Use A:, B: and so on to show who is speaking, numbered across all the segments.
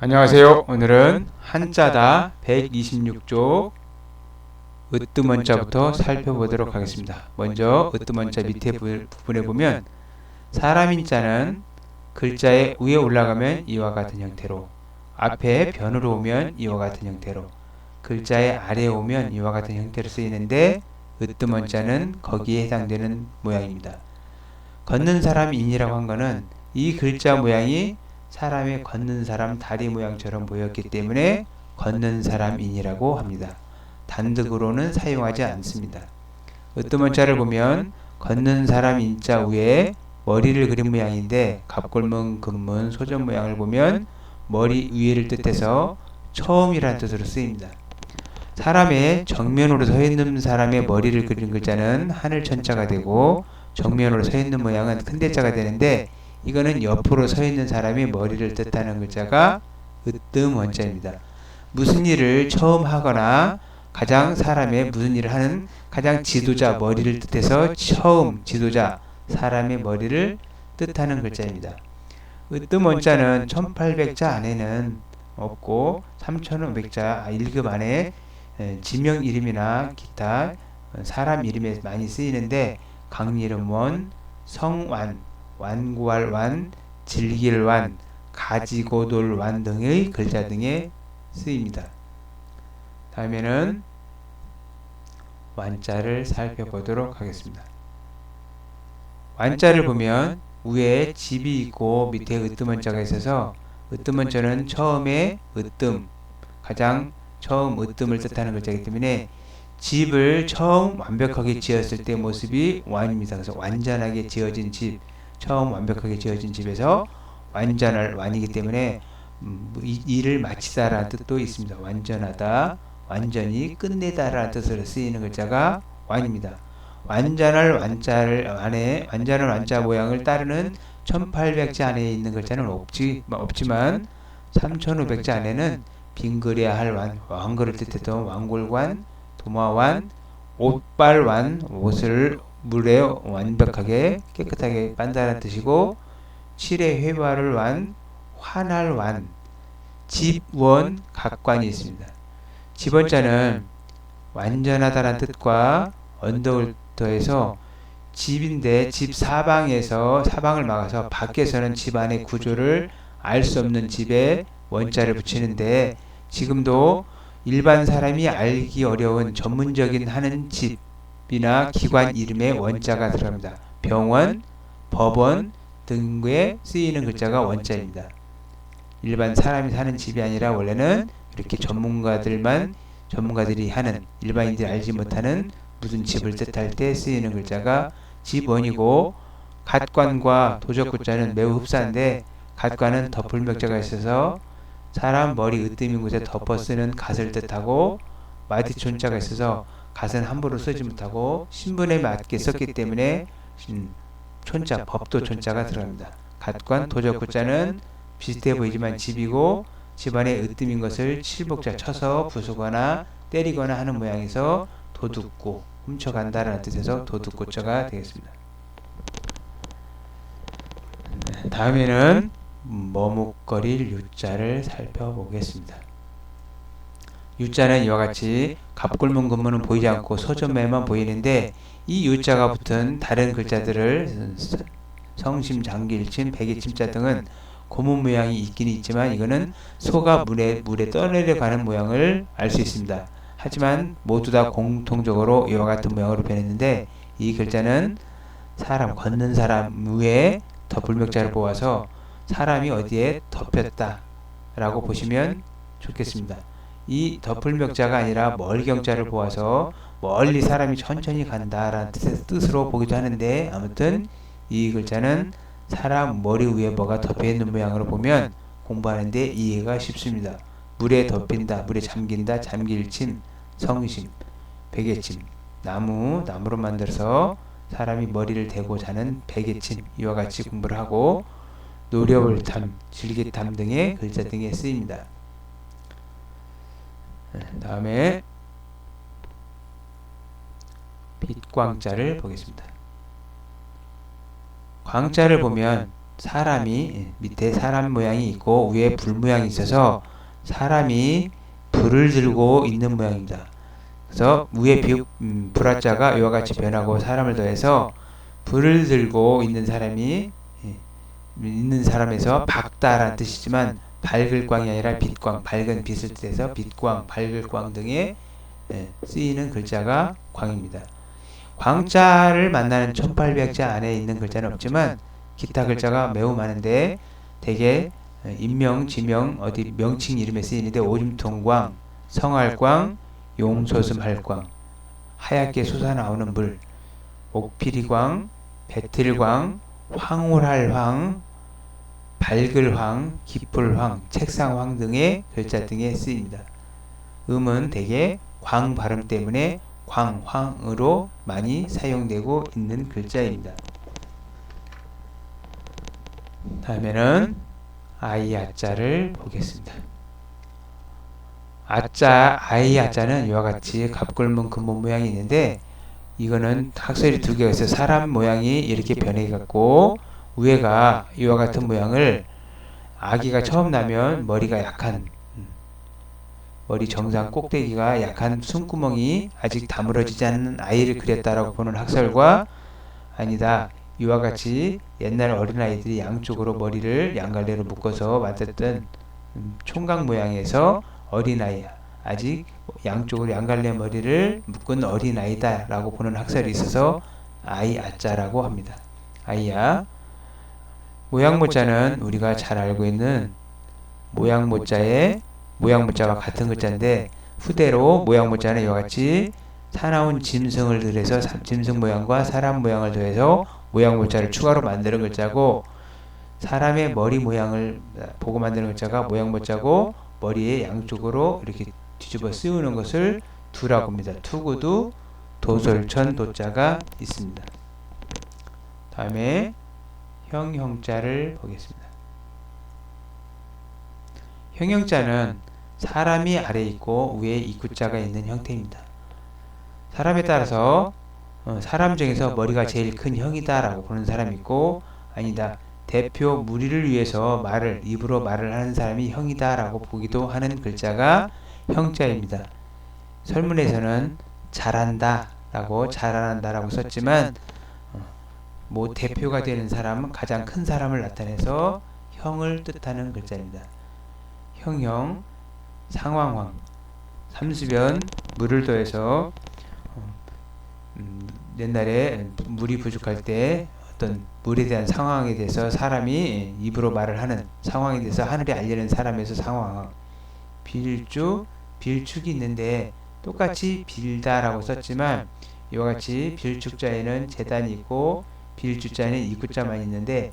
A: 안녕하세요. 오늘은 한자다 126쪽 으뜸원자부터 살펴보도록 하겠습니다. 먼저 으뜸원자 밑에 부분에 보면 사람인자는 글자의 위에 올라가면 이와 같은 형태로, 앞에 변으로 오면 이와 같은 형태로, 글자의 아래에 오면 이와 같은 형태로 쓰이는데 으뜸원자는 거기에 해당되는 모양입니다. 걷는 사람인이라고 한 거는 이 글자 모양이 사람의 걷는 사람 다리 모양처럼 보였기 때문에 걷는 사람인이라고 합니다. 단독으로는 사용하지 않습니다. 으뜸원자를 보면 걷는 사람 인자 위에 머리를 그린 모양인데 갑골문, 금문, 소전 모양을 보면 머리 위를 뜻해서 처음이라는 뜻으로 쓰입니다. 사람의 정면으로 서 있는 사람의 머리를 그린 글자는 하늘천자가 되고, 정면으로 서 있는 모양은 큰대자가 되는데, 이거는 옆으로 서 있는 사람의 머리를 뜻하는 글자가 으뜸 원자입니다. 무슨 일을 처음 하거나 가장 사람의 무슨 일을 하는 가장 지도자 머리를 뜻해서 처음 지도자 사람의 머리를 뜻하는 글자입니다. 으뜸 원자는 1800자 안에는 없고 3500자 1급 안에 지명 이름이나 기타 사람 이름에 많이 쓰이는데, 강이름원, 성완, 완구할완, 질길완, 가지고돌완 등의 글자 등에 쓰입니다. 다음에는 완자를 살펴보도록 하겠습니다. 완자를 보면 위에 집이 있고 밑에 으뜸원자가 있어서, 으뜸원자는 처음에 으뜸, 가장 처음 으뜸을 뜻하는 글자이기 때문에 집을 처음 완벽하게 지었을 때 모습이 완입니다. 그래서 완전하게 지어진 집, 처음 완벽하게 지어진 집에서 완전할 완이기 때문에 일을 마치다라는 뜻도 있습니다. 완전하다, 완전히 끝내다라는 뜻으로 쓰이는 글자가 완입니다. 완전할 완자 모양을 따르는 1800자 안에 있는 글자는 없지만 3500자 안에는 빙그레야 할 왕거를 뜻했던 왕골관, 도마완, 옷발완, 옷을 물에 완벽하게 깨끗하게 빤다는 뜻이고, 칠의 회발을 완, 환할 완, 집원, 각관이 있습니다. 집원자는 완전하다는 뜻과 언덕을 더해서 집인데 집 사방에서 사방을 막아서 밖에서는 집 안의 구조를 알 수 없는 집에 원자를 붙이는데, 지금도 일반 사람이 알기 어려운 전문적인 하는 집이나 기관 이름에 원자가 들어갑니다. 병원, 법원 등에 쓰이는 글자가 원자입니다. 일반 사람이 사는 집이 아니라 원래는 이렇게 전문가들이 하는, 일반인들이 알지 못하는 무슨 집을 뜻할 때 쓰이는 글자가 집원이고, 갓관과 도적구자는 매우 흡사한데, 갓관은 덮을명자가 있어서 사람 머리 으뜸인 곳에 덮어 쓰는 갓을 뜻하고, 마디촌자가 있어서 갓은 함부로 쓰지 못하고 신분에 맞게 썼기 때문에 촌자, 법도 촌자가 들어갑니다. 갓관, 도적구자는 비슷해 보이지만 집이고, 집안에 으뜸인 것을 칠복자 쳐서 부수거나 때리거나 하는 모양에서 도둑구, 훔쳐간다라는 뜻에서 도둑구자가 되겠습니다. 다음에는 머뭇거릴 유자를 살펴보겠습니다. 유자는 이와 같이 갑골문 근문은 보이지 않고 소전매만 보이는데, 이 유자가 붙은 다른 글자들을 성심, 장기일침, 백일침자 등은 고문 모양이 있긴 있지만 이거는 소가 물에 떠내려가는 모양을 알 수 있습니다. 하지만 모두 다 공통적으로 이와 같은 모양으로 변했는데, 이 글자는 사람, 걷는 사람 위에 덮을명자를 보아서 사람이 어디에 덮였다 라고 보시면 좋겠습니다. 이 덮을명자가 아니라 멀경자를 보아서 멀리 사람이 천천히 간다라는 뜻으로 보기도 하는데, 아무튼 이 글자는 사람 머리 위에 뭐가 덮여있는 모양으로 보면 공부하는데 이해가 쉽습니다. 물에 덮인다, 물에 잠긴다, 잠길침, 성심, 베개침, 나무로 만들어서 사람이 머리를 대고 자는 베개침, 이와 같이 공부를 하고, 노려울탐, 질기탐 등의 글자 등에 쓰입니다. 다음에 빛광자를 보겠습니다. 광자를 보면 사람이 밑에 사람 모양이 있고 위에 불 모양이 있어서 사람이 불을 들고 있는 모양입니다. 그래서 위에 불화자가 이와 같이 변하고 사람을 더해서 불을 들고 있는 사람이 있는 사람에서 밝다라는 뜻이지만 밝을 광이 아니라 빛광, 밝은 빛을 뜻해서 빛광, 밝을 광 등에 쓰이는 글자가 광입니다. 광자를 만나는 1800자 안에 있는 글자는 없지만 기타 글자가 매우 많은데 대개 인명, 지명, 어디 명칭 이름에 쓰이는데 오줌통광, 성할광, 용소슴할광, 하얗게 솟아나오는 물, 옥피리광, 배틀광, 황홀할황, 밝을황, 깊을황, 책상황 등의 글자 등에 쓰입니다. 음은 대개 광 발음 때문에 광, 황으로 많이 사용되고 있는 글자입니다. 다음에는 아이 아자를 보겠습니다. 아자, 아이 아자는 이와 같이 갑골문 근본 모양이 있는데 이거는 학설이 두 개가 있어요. 사람 모양이 이렇게 변해갖고 위에가 이와 같은 모양을 아기가 처음 나면 머리가 약한 머리 정상 꼭대기가 약한 숨구멍이 아직 다물어지지 않는 아이를 그렸다라고 보는 학설과 아니다. 이와 같이 옛날 어린아이들이 양쪽으로 머리를 양갈래로 묶어서 만들었던 총각 모양에서 어린아이 아직 양쪽으로 양갈래 머리를 묶은 어린아이다 라고 보는 학설이 있어서 아이 아자라고 합니다. 아이야 모양 모자는 우리가 잘 알고 있는 모양 모자의 모양 모자와 같은 글자인데 후대로 모양 모자는 이와 같이 사나운 짐승을 들여서 짐승 모양과 사람 모양을 더해서 모양 모자를 추가로 만드는 글자고 사람의 머리 모양을 보고 만드는 글자가 모양 모자고 머리에 양쪽으로 이렇게 뒤집어 씌우는 것을 두라고 합니다. 투구두 도솔천 도자가 있습니다. 다음에 형형자를 보겠습니다. 형형자는 사람이 아래에 있고 위에 입구자가 있는 형태입니다. 사람에 따라서 사람 중에서 머리가 제일 큰 형이다 라고 보는 사람이 있고 아니다. 대표 무리를 위해서 입으로 말을 하는 사람이 형이다 라고 보기도 하는 글자가 형자입니다. 설문에서는 잘한다 라고 잘한다 라고 썼지만 대표가 되는 사람은 가장 큰 사람을 나타내서 형을 뜻하는 글자입니다. 형형, 상황황, 삼수변, 물을 더해서 옛날에 물이 부족할 때 어떤 물에 대한 상황에 대해서 사람이 입으로 말을 하는 상황에 대해서 하늘에 알리는 사람에서 상황 빌주, 빌축이 있는데 똑같이 빌다라고 썼지만 이와 같이 빌축자에는 재단이 있고 빌주자에는 입구자만 있는데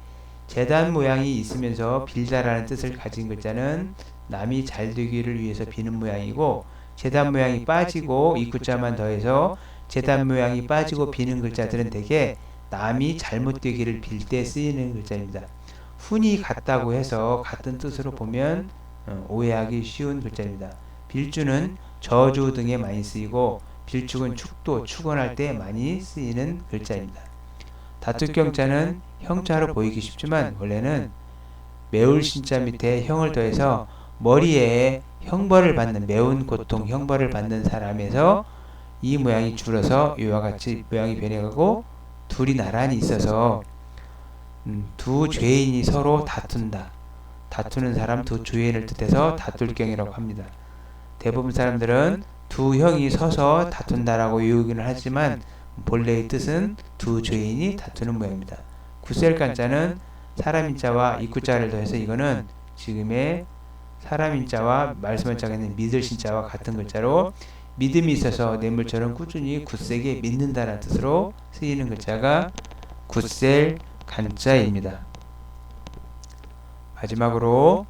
A: 재단 모양이 있으면서 빌다라는 뜻을 가진 글자는 남이 잘 되기를 위해서 비는 모양이고 재단 모양이 빠지고 입구자만 더해서 재단 모양이 빠지고 비는 글자들은 대개 남이 잘못되기를 빌 때 쓰이는 글자입니다. 훈이 같다고 해서 같은 뜻으로 보면 오해하기 쉬운 글자입니다. 빌주는 저주 등에 많이 쓰이고 빌축은 축도, 축원할 때 많이 쓰이는 글자입니다. 다투경자는 형자로 보이기 쉽지만 원래는 매울 신자 밑에 형을 더해서 머리에 형벌을 받는 매운 고통, 형벌을 받는 사람에서 이 모양이 줄어서 이와 같이 모양이 변해가고 둘이 나란히 있어서 두 죄인이 서로 다툰다. 다투는 사람 두 죄인을 뜻해서 다툴경이라고 합니다. 대부분 사람들은 두 형이 서서 다툰다라고 외우기는 하지만 본래의 뜻은 두 죄인이 다투는 모양입니다. 구셀간자는 사람인자와 입구자를 더해서 이거는 지금의 사람인자와 말씀한자가 있는 믿을 신자와 같은 글자로 믿음이 있어서 뇌물처럼 꾸준히 굳세게 믿는다는 뜻으로 쓰이는 글자가 굳셀간자입니다. 마지막으로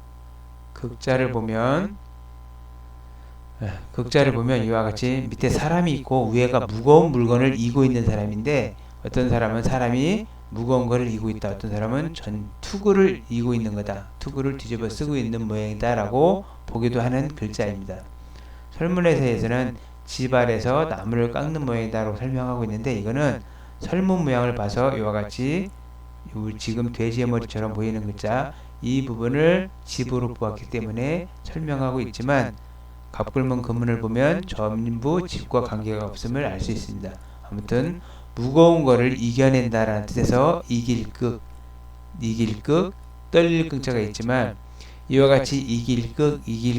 A: 극자를 보면 이와 같이 밑에 사람이 있고 위에가 무거운 물건을 이고 있는 사람인데 어떤 사람은 사람이 무거운 것을 이고 있다. 어떤 사람은 투구를 이고 있는 거다. 투구를 뒤집어 쓰고 있는 모양이다 라고 보기도 하는 글자입니다. 설문에서는 지발에서 나무를 깎는 모양이다 라고 설명하고 있는데 이거는 설문 모양을 봐서 이와 같이 지금 돼지의 머리처럼 보이는 글자 이 부분을 집으로 보았기 때문에 설명하고 있지만 갑굴문 금문을 보면 전부 집과 관계가 없음을 알 수 있습니다. 아무튼 무거운 거를 이겨낸다라는 뜻에서 이길 극, 떨릴 극자가 있지만 이와 같이 이길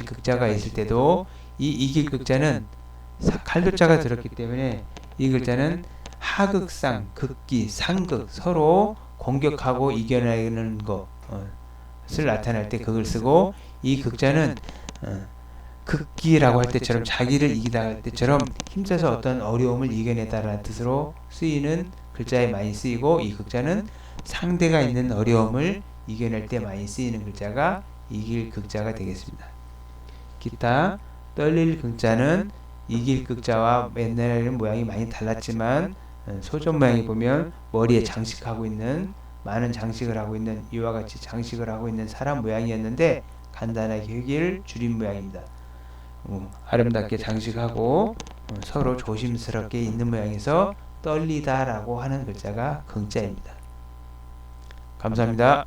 A: 극자가 있을 때도 이 이길 극자는 칼도자가 들었기 때문에 이 글자는 하극상, 극기, 상극 서로 공격하고 이겨내는 것을 나타낼 때 극을 쓰고 이 극자는 극기라고 할 때처럼 자기를 이기다 할 때처럼 힘써서 어떤 어려움을 이겨내다라는 뜻으로 쓰이는 글자에 많이 쓰이고 이 극자는 상대가 있는 어려움을 이겨낼 때 많이 쓰이는 글자가 이길 극자가 되겠습니다. 기타 떨릴 극자는 이길 극자와 옛날에는 모양이 많이 달랐지만 소전 모양이 보면 머리에 장식하고 있는 많은 장식을 하고 있는 이와 같이 장식을 하고 있는 사람 모양이었는데 간단하게 획일 줄인 모양입니다. 아름답게 장식하고 서로 조심스럽게 있는 모양에서 떨리다라고 하는 글자가 극자입니다. 감사합니다.